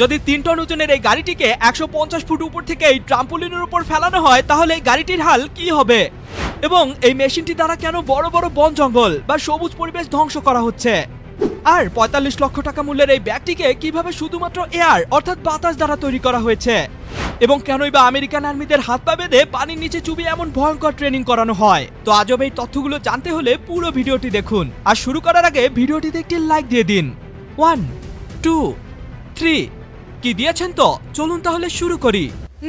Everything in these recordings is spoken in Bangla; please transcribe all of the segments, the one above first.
যদি 3 টন ওজনের এই গাড়িটিকে 150 ফুট উপর থেকে এই ট্রাম্পোলিনের উপর ফেলানো হয় তাহলে এই গাড়িটির হাল কি হবে? এবং এই মেশিনটি দ্বারা কেন বড় বড় বন জঙ্গল বা সবুজ পরিবেশ ধ্বংস করা হচ্ছে? আর 45 লক্ষ টাকা মূল্যের এই ব্যাগটিকে কিভাবে শুধুমাত্র এয়ার অর্থাৎ বাতাস দ্বারা তৈরি করা হয়েছে? এবং কেনই বা আমেরিকান আর্মিদের হাত পা বেঁধে পানির নিচে চুবিয়ে এমন ভয়ঙ্কর ট্রেনিং করানো হয়? তো আজব এই তথ্যগুলো জানতে হলে পুরো ভিডিওটি দেখুন। আর শুরু করার আগে ভিডিওটিতে একটি লাইক দিয়ে দিন। 1 2 3 কি দিয়েছেন তো? চলুন তাহলে শুরু করি।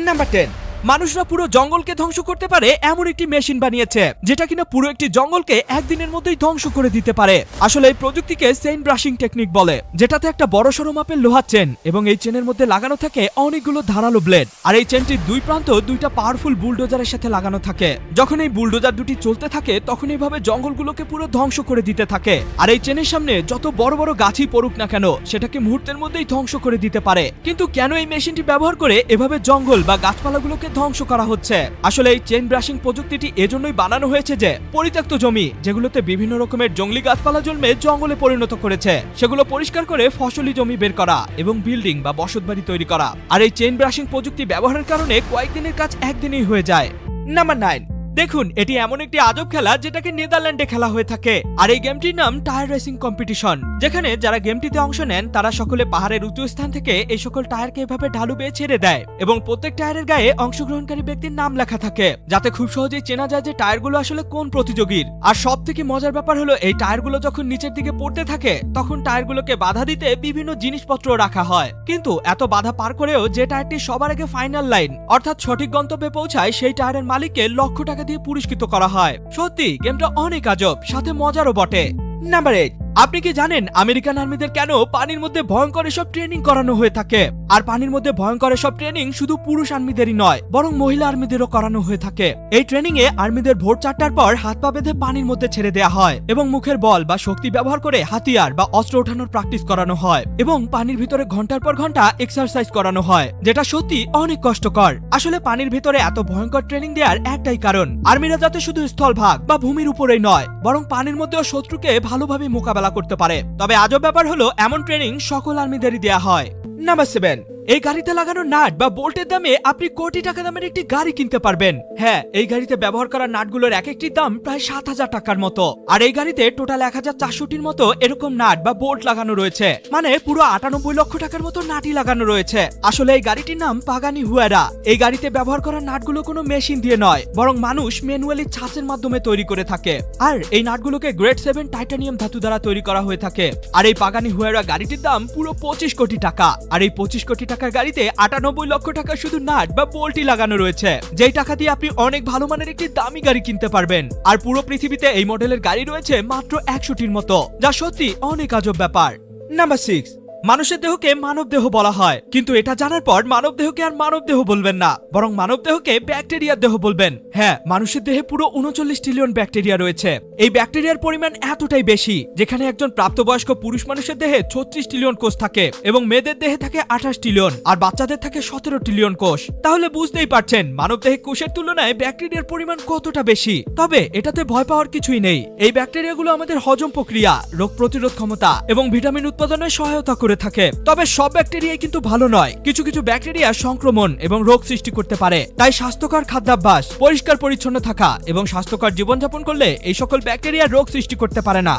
নাম্বার 10, মানুষরা পুরো জঙ্গলকে ধ্বংস করতে পারে এমন একটি মেশিন বানিয়েছে যেটা কিনা পুরো একটি জঙ্গলকে একদিনের মধ্যেই ধ্বংস করে দিতে পারে। আসলে এই প্রযুক্তিকে চেইন ব্রাশিং টেকনিক বলে, যেটাতে একটা বড় সড়ো মাপের লোহার চেন এবং এই চেনের মধ্যে লাগানো থাকে অনেকগুলো ধারালো ব্লেড। আর এই চেনটির দুই প্রান্ত দুইটা পাওয়ারফুল বুলডোজারের সাথে লাগানো থাকে। যখন এই বুলডোজার দুটি চলতে থাকে তখন এইভাবে জঙ্গলগুলোকে পুরো ধ্বংস করে দিতে থাকে। আর এই চেনের সামনে যত বড় বড় গাছই পড়ুক না কেন সেটাকে মুহূর্তের মধ্যেই ধ্বংস করে দিতে পারে। কিন্তু কেন এই মেশিনটি ব্যবহার করে এভাবে জঙ্গল বা গাছপালাগুলোকে ধ্বংস করা হচ্ছে? আসলে এই চেইন ব্রাশিং প্রযুক্তিটি এজন্যই বানানো হয়েছে যে পরিত্যক্ত জমি যেগুলোতে বিভিন্ন রকমের জঙ্গলি গাছপালা জন্মে জঙ্গলে পরিণত করেছে সেগুলো পরিষ্কার করে ফসলি জমি বের করা এবং বিল্ডিং বা বসতবাড়ি তৈরি করা। আর এই চেইন ব্রাশিং প্রযুক্তি ব্যবহারের কারণে কয়েকদিনের কাজ একদিনেই হয়ে যায়। নাম্বার 9, দেখুন এটি এমন একটি আজব খেলা যেটাকে নেদারল্যান্ডে খেলা হয়ে থাকে। আর এই গেমটির নাম টায়ার রেসিং কম্পিটিশন, যেখানে যারা গেমটিতে অংশ নেন তারা সকলে পাহাড়ের উঁচু স্থান থেকে এই সকল টায়ারকে এভাবে ঢালু বেয়ে ছেড়ে দেয় এবং প্রত্যেক টায়ারের গায়ে অংশগ্রহণকারী ব্যক্তির নাম লেখা থাকে যাতে খুব সহজেই চেনা যায় যে টায়ারগুলো আসলে কোন প্রতিযোগীর। আর সব থেকে মজার ব্যাপার হলো এই টায়ারগুলো যখন নিচের দিকে পড়তে থাকে তখন টায়ারগুলোকে বাধা দিতে বিভিন্ন জিনিসপত্র রাখা হয়। কিন্তু এত বাধা পার করেও যে টায়ারটি সবার আগে ফাইনাল লাইন অর্থাৎ সঠিক গন্তব্যে পৌঁছায় সেই টায়ারের মালিককে লক্ষ টাকা দিয়ে পুরস্কৃত করা হয়। সত্যি গেমটা অনেক আজব, সাথে মজারও বটে। নাম্বার 8, আপনি কি জানেন আমেরিকান আর্মিদের কেন পানির মধ্যে ভয়ঙ্কর এসব ট্রেনিং করানো হয়ে থাকে? আর পানির মধ্যে ভয়ঙ্কর এসব ট্রেনিং শুধু পুরুষ আর্মিদেরই নয় বরং মহিলা আর্মিদেরও করানো হয়ে থাকে। এই ট্রেনিং এ আর্মিদের ভোর 4টার পর হাত পা বেঁধে পানির মধ্যে ছেড়ে দেওয়া হয় এবং মুখের বল বা শক্তি ব্যবহার করে হাতিয়ার বা অস্ত্র ওঠানোর প্র্যাকটিস করানো হয় এবং পানির ভিতরে ঘন্টার পর ঘন্টা এক্সারসাইজ করানো হয়, যেটা সত্যি অনেক কষ্টকর। আসলে পানির ভিতরে এত ভয়ঙ্কর ট্রেনিং দেওয়ার একটাই কারণ, আর্মিরা যাতে শুধু স্থলভাগ বা ভূমির উপরেই নয় বরং পানির মধ্যেও শত্রুকে ভালোভাবে মোকাবেলা করতে পারে। তবে আজব ব্যাপার হলো এমন ট্রেনিং সকল আর্মিদেরই দেয়া হয়। নাম্বার 7, এই গাড়িতে লাগানো নাট বা বোল্টের দামে আপনি কোটি টাকা দামের একটি গাড়ি কিনতে পারবেন। হ্যাঁ, এই গাড়িতে ব্যবহার করা নাটগুলোর এক একটির দাম প্রায় 7,000 টাকার মতো। আর এই গাড়িতে টোটাল 1400টির মতো এরকম নাট বা বোল্ট লাগানো রয়েছে, মানে পুরো 98 লক্ষ টাকার মতো নাটই লাগানো রয়েছে। আসলে এই গাড়িটির নাম পাগানি হুয়েরা। এই গাড়িতে ব্যবহার করা নাটগুলো কোনো মেশিন দিয়ে নয় বরং মানুষ ম্যানুয়ালি ছাঁচের মাধ্যমে তৈরি করে থাকে। আর এই নাটগুলোকে গ্রেড 7 টাইটানিয়াম ধাতু দ্বারা তৈরি করা হয়ে থাকে। আর এই পাগানি হুয়েরা গাড়িটির দাম পুরো 25 কোটি টাকা। আর এই 25 কোটি টাকার গাড়িতে 98 লক্ষ টাকা শুধু নাট বা বোল্টই লাগানো রয়েছে, যেই টাকা দিয়ে আপনি অনেক ভালো মানের একটি দামি গাড়ি কিনতে পারবেন। আর পুরো পৃথিবীতে এই মডেলের গাড়ি রয়েছে মাত্র 100টির মতো, যা সত্যি অনেক আজব ব্যাপার। নাম্বার 6, মানুষের দেহকে মানব দেহ বলা হয়, কিন্তু এটা জানার পর মানব দেহকে আর মানব দেহ বলবেন না বরং মানব দেহকে ব্যাকটেরিয়ার দেহ বলবেন। হ্যাঁ, মানুষের দেহে পুরো 39 ট্রিলিয়ন ব্যাকটেরিয়া রয়েছে। এই ব্যাকটেরিয়ার পরিমাণ এতটাই বেশি যেখানে একজন প্রাপ্তবয়স্ক পুরুষ মানুষের দেহে 36 ট্রিলিয়ন কোষ থাকে এবং মেয়েদের দেহে থাকে 28 ট্রিলিয়ন আর বাচ্চাদের থাকে 17 ট্রিলিয়ন কোষ। তাহলে বুঝতেই পারছেন মানব দেহে কোষের তুলনায় ব্যাকটেরিয়ার পরিমাণ কতটা বেশি। তবে এটাতে ভয় পাওয়ার কিছুই নেই। এই ব্যাকটেরিয়াগুলো আমাদের হজম প্রক্রিয়া, রোগ প্রতিরোধ ক্ষমতা এবং ভিটামিন উৎপাদনে সহায়তা করে থাকে। তবে সব ব্যাকটেরিয়াই কিন্তু ভালো নয়। কিছু কিছু ব্যাকটেরিয়া সংক্রমণ এবং রোগ সৃষ্টি করতে পারে। তাই স্বাস্থ্যকর খাদ্যাভ্যাস, পরিষ্কার পরিচ্ছন্ন থাকা এবং স্বাস্থ্যকর জীবনযাপন করলে এই সকল ব্যাকটেরিয়া রোগ সৃষ্টি করতে পারে না।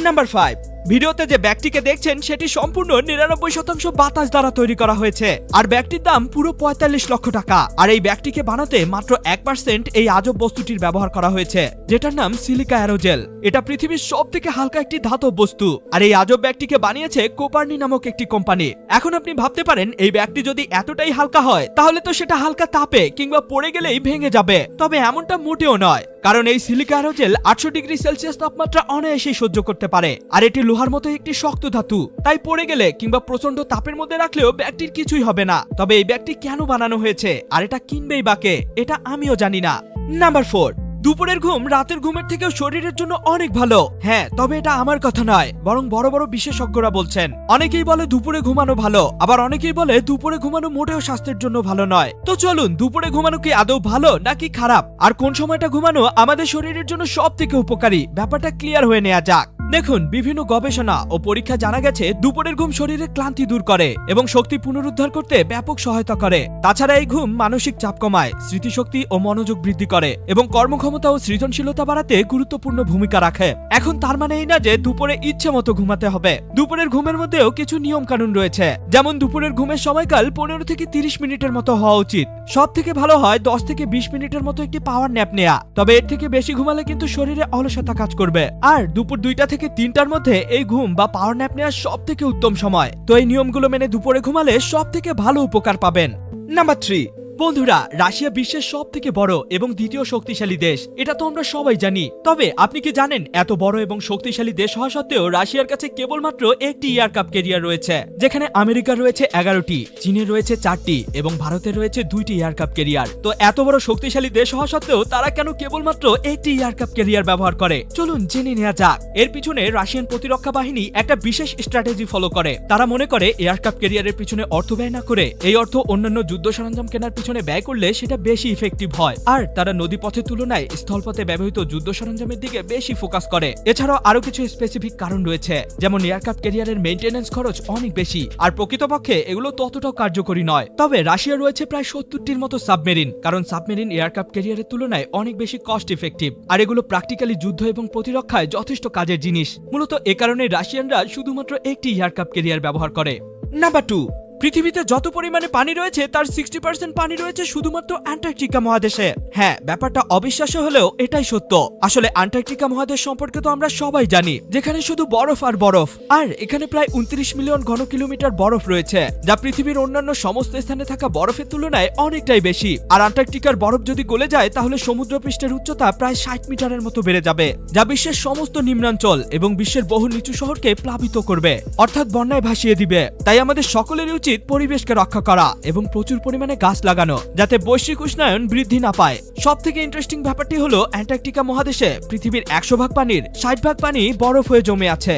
নাম্বার 5, ভিডিওতে যে ব্যাগটিকে দেখছেন সেটি সম্পূর্ণ 99% বাতাস দ্বারা তৈরি করা হয়েছে আর ব্যাগটির দাম পুরো 45 লক্ষ টাকা। আর এই ব্যাগটিকে বানাতে মাত্র 1% এই আজব বস্তুটির ব্যবহার করা হয়েছে, যেটার নাম সিলিকা অ্যারোজেল। এটা পৃথিবীর সব থেকে হালকা একটি ধাতব বস্তু। আর এই আজব ব্যাগটিকে বানিয়েছে কোপার্নি নামক একটি কোম্পানি। এখন আপনি ভাবতে পারেন এই ব্যাগটি যদি এতটাই হালকা হয় তাহলে তো সেটা হালকা তাপে কিংবা পড়ে গেলেই ভেঙে যাবে। তবে এমনটা মোটেও নয়, কারণ এই সিলিকা অ্যারোজেল 800 ডিগ্রি সেলসিয়াস তাপমাত্রা অনায়াসেই সহ্য করতে পারে। আর এটি লোহার মতো একটি শক্ত ধাতু, তাই পড়ে গেলে কিংবা প্রচন্ড তাপের মধ্যে রাখলেও ব্যাগটির কিছুই হবে না। তবে এই ব্যাগটি কেন বানানো হয়েছে আর এটা কিনবেই বা কে, এটা আমিও জানি না। নাম্বার 4, দুপুরের ঘুম রাতের ঘুমের থেকেও শরীরের জন্য অনেক ভালো। হ্যাঁ, তবে এটা আমার কথা নয় বরং বড় বড় বিশেষজ্ঞরা বলছেন। অনেকেই বলে দুপুরে ঘুমানো ভালো, আবার অনেকেই বলে দুপুরে ঘুমানো মোটেও স্বাস্থ্যের জন্য ভালো নয়। তো চলুন, দুপুরে ঘুমানো কি আদৌ ভালো নাকি খারাপ আর কোন সময়টা ঘুমানো আমাদের শরীরের জন্য সব থেকে উপকারী, ব্যাপারটা ক্লিয়ার হয়ে নেওয়া যাক। দেখুন, বিভিন্ন গবেষণা ও পরীক্ষা জানা গেছে দুপুরের ঘুম শরীরের ক্লান্তি দূর করে এবং শক্তি পুনরুদ্ধার করতে ব্যাপক সহায়তা করে। তাছাড়া এই ঘুম মানসিক চাপ কমায়, স্মৃতিশক্তি ও মনোযোগ বৃদ্ধি করে এবং কর্মক্ষমতা ও সৃজনশীলতা বাড়াতে গুরুত্বপূর্ণ ভূমিকা রাখে। এখন তার মানে এই না যে দুপুরে ইচ্ছে মতো ঘুমাতে হবে। দুপুরের ঘুমের মধ্যেও কিছু নিয়ম কানুন রয়েছে, যেমন দুপুরের ঘুমের সময়কাল 15 থেকে 30 মিনিটের মতো হওয়া উচিত। সব থেকে ভালো হয় 10 থেকে 20 মিনিটের মতো একটি পাওয়ার ন্যাপ নেয়া, তবে এর থেকে বেশি ঘুমালে কিন্তু শরীরে অলসতা কাজ করবে। আর দুপুর 2টা থেকে 3টার মধ্যে এই ঘুম বা পাওয়ার ন্যাপ নেওয়ার সব থেকে উত্তম সময়। তো এই নিয়মগুলো মেনে দুপুরে ঘুমালে সব থেকে ভালো উপকার পাবেন। নাম্বার 3, বন্ধুরা, রাশিয়া বিশ্বের সব থেকে বড় এবং দ্বিতীয় শক্তিশালী দেশ, এটা তো আমরা সবাই জানি। তবে আপনি কি জানেন, এত বড় এবং শক্তিশালী দেশ হওয়া সত্ত্বেও রাশিয়ার কাছে কেবলমাত্র একটি এয়ারক্রাফট ক্যারিয়ার রয়েছে, যেখানে আমেরিকার রয়েছে 11টি, চীনের রয়েছে 4টি এবং ভারতের রয়েছে 2টি এয়ারক্রাফট ক্যারিয়ার। তো এত বড় শক্তিশালী দেশ হওয়া সত্ত্বেও তারা কেন কেবলমাত্র একটি এয়ারক্রাফট ক্যারিয়ার ব্যবহার করে? চলুন জেনে নেওয়া যাক। এর পিছনে রাশিয়ান প্রতিরক্ষা বাহিনী একটা বিশেষ স্ট্র্যাটেজি ফলো করে। তারা মনে করে এয়ারক্রাফট ক্যারিয়ারের পিছনে অর্থ ব্যয় না করে এই অর্থ অন্যান্য যুদ্ধ সরঞ্জাম কেনার পিছনে ব্যয় করলে সেটা বেশি ইফেক্টিভ হয়। আর তারা নদীপথের তুলনায় স্থলপথে ব্যবহৃত যুদ্ধ সরঞ্জামের দিকে বেশি ফোকাস করে। এছাড়াও আরো কিছু স্পেসিফিক কারণ রয়েছে, যেমন এয়ারক্রাফট ক্যারিয়ারের মেইনটেনেন্স খরচ অনেক বেশি, আর প্রকৃতপক্ষে এগুলো ততটাও কার্যকরী নয়। তবে রাশিয়া রয়েছে প্রায় 70টির মতো সাবমেরিন, কারণ সাবমেরিন এয়ারক্রাফট ক্যারিয়ারের তুলনায় অনেক বেশি কস্ট ইফেক্টিভ, আর এগুলো প্র্যাকটিক্যালি যুদ্ধ এবং প্রতিরক্ষায় যথেষ্ট কাজের জিনিস। মূলত এ কারণে রাশিয়ানরা শুধুমাত্র একটি এয়ারক্রাফট ক্যারিয়ার ব্যবহার করে। নাম্বার 2, পৃথিবীতে যত পরিমাণে পানি রয়েছে তার 60% পানি রয়েছে শুধুমাত্র অ্যান্টার্কটিকা মহাদেশে। হ্যাঁ, ব্যাপারটা অবিশ্বাস্য হলেও এটাই সত্য। আসলে অ্যান্টার্কটিকা মহাদেশ সম্পর্কে তো আমরা সবাই জানি, যেখানে শুধু বরফ আর বরফ। আর এখানে প্রায় 29 মিলিয়ন ঘন কিলোমিটার বরফ রয়েছে, যা পৃথিবীর অন্যান্য সমস্ত স্থানে থাকা বরফের তুলনায় অনেকটাই বেশি। আর অ্যান্টার্কটিকার বরফ যদি গলে যায় তাহলে সমুদ্রপৃষ্ঠের উচ্চতা প্রায় 60 মিটারের মতো বেড়ে যাবে, যা বিশ্বের সমস্ত নিম্নাঞ্চল এবং বিশ্বের বহু নিচু শহরকে প্লাবিত করবে, অর্থাৎ বন্যায় ভাসিয়ে দিবে। তাই আমাদের সকলেরই উচিত পরিবেশকে রক্ষা করা এবং প্রচুর পরিমাণে গাছ লাগানো, যাতে বৈশ্বিক উষ্ণায়ন বৃদ্ধি না পায়। সব থেকে ইন্টারেস্টিং ব্যাপারটি হলো অ্যান্টার্কটিকা মহাদেশে পৃথিবীর 100 ভাগ পানির 60 ভাগ পানি বরফ হয়ে জমে আছে।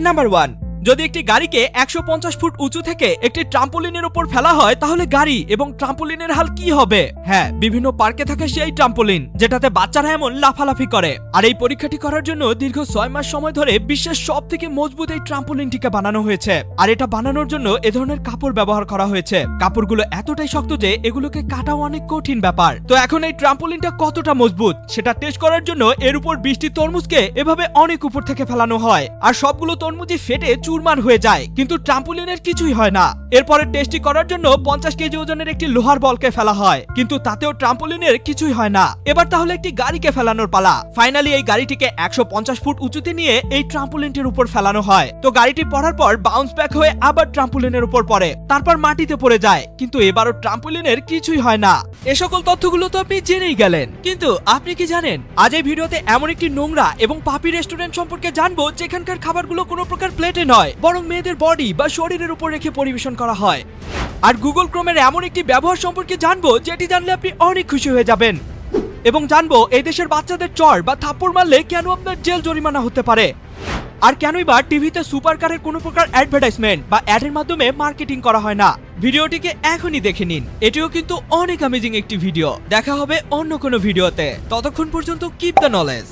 নাম্বার 1, যদি একটি গাড়িকে 150 ফুট উঁচু থেকে একটি ট্রাম্পোলিনের উপর ফেলা হয় তাহলে গাড়ি এবং ট্রাম্পোলিনের হাল কি হবে? হ্যাঁ, বিভিন্ন পার্কে থাকে সেই ট্রাম্পোলিন যেটাতে বাচ্চারা এমন লাফালাফি করে। আর এই পরীক্ষাটি করার জন্য দীর্ঘ 6 মাস সময় ধরে বিশ্বের সব থেকে মজবুত এই ট্রাম্পোলিনটিকে বানানো হয়েছে। আর এটা বানানোর জন্য এ ধরনের কাপড় ব্যবহার করা হয়েছে। কাপড়গুলো এতটাই শক্ত যে এগুলোকে কাটাও অনেক কঠিন ব্যাপার। তো এখন এই ট্রাম্পোলিনটা কতটা মজবুত সেটা টেস্ট করার জন্য এর উপর 20টি তরমুজকে এভাবে অনেক উপর থেকে ফেলানো হয়, আর সবগুলো তরমুজই ফেটে চুরমার হয়ে যায়, কিন্তু ট্রাম্পোলিনের কিছুই হয় না। এরপরে টেস্টি করার জন্য 50 কেজি ওজনের একটি লোহার বলকে ফেলা হয়, কিন্তু তাতেও ট্রাম্পোলিনের কিছুই হয় না। এবার তাহলে একটি গাড়িকে ফেলানোর পালা। ফাইনালি এই গাড়িটিকে 150 ফুট উঁচুতে নিয়ে এই ট্রাম্পোলিনটির উপর ফেলানো হয়। তো গাড়িটি পড়ার পর বাউন্স ব্যাক হয়ে আবার ট্রাম্পোলিনের উপর পড়ে, তারপর মাটিতে পড়ে যায়, কিন্তু এবারও ট্রাম্পোলিনের কিছুই হয় না। এ সকল তথ্যগুলো তো আপনি জেনেই গেলেন, কিন্তু আপনি কি জানেন আজ এই ভিডিওতে এমন একটি নোংরা এবং পাপি রেস্টুরেন্ট সম্পর্কে জানবো যেখানকার খাবারগুলো কোনো প্রকার প্লেটে নয়, বরং মেয়েদের বডি বা শরীরের উপর রেখে পরিবেশন করা হয়। আর গুগল ক্রোমের এমন একটি ব্যবহার সম্পর্কে জানবো যেটি জানলে আপনি অনেক খুশি হয়ে যাবেন, এবং জানবো এই দেশের বাচ্চাদের চড় বা থাপ্পড় মারলে কেন আপনার জেল জরিমানা হতে পারে, আর কেনই বা টিভিতে সুপার কারের কোনো প্রকার অ্যাডভার্টাইজমেন্ট বা অ্যাডের মাধ্যমে মার্কেটিং করা হয় না। ভিডিওটিকে এখনই দেখে নিন, এটিও কিন্তু অনেক অ্যামেজিং একটি ভিডিও। দেখা হবে অন্য কোনো ভিডিওতে, ততক্ষণ পর্যন্ত কিপ দ্য নলেজ।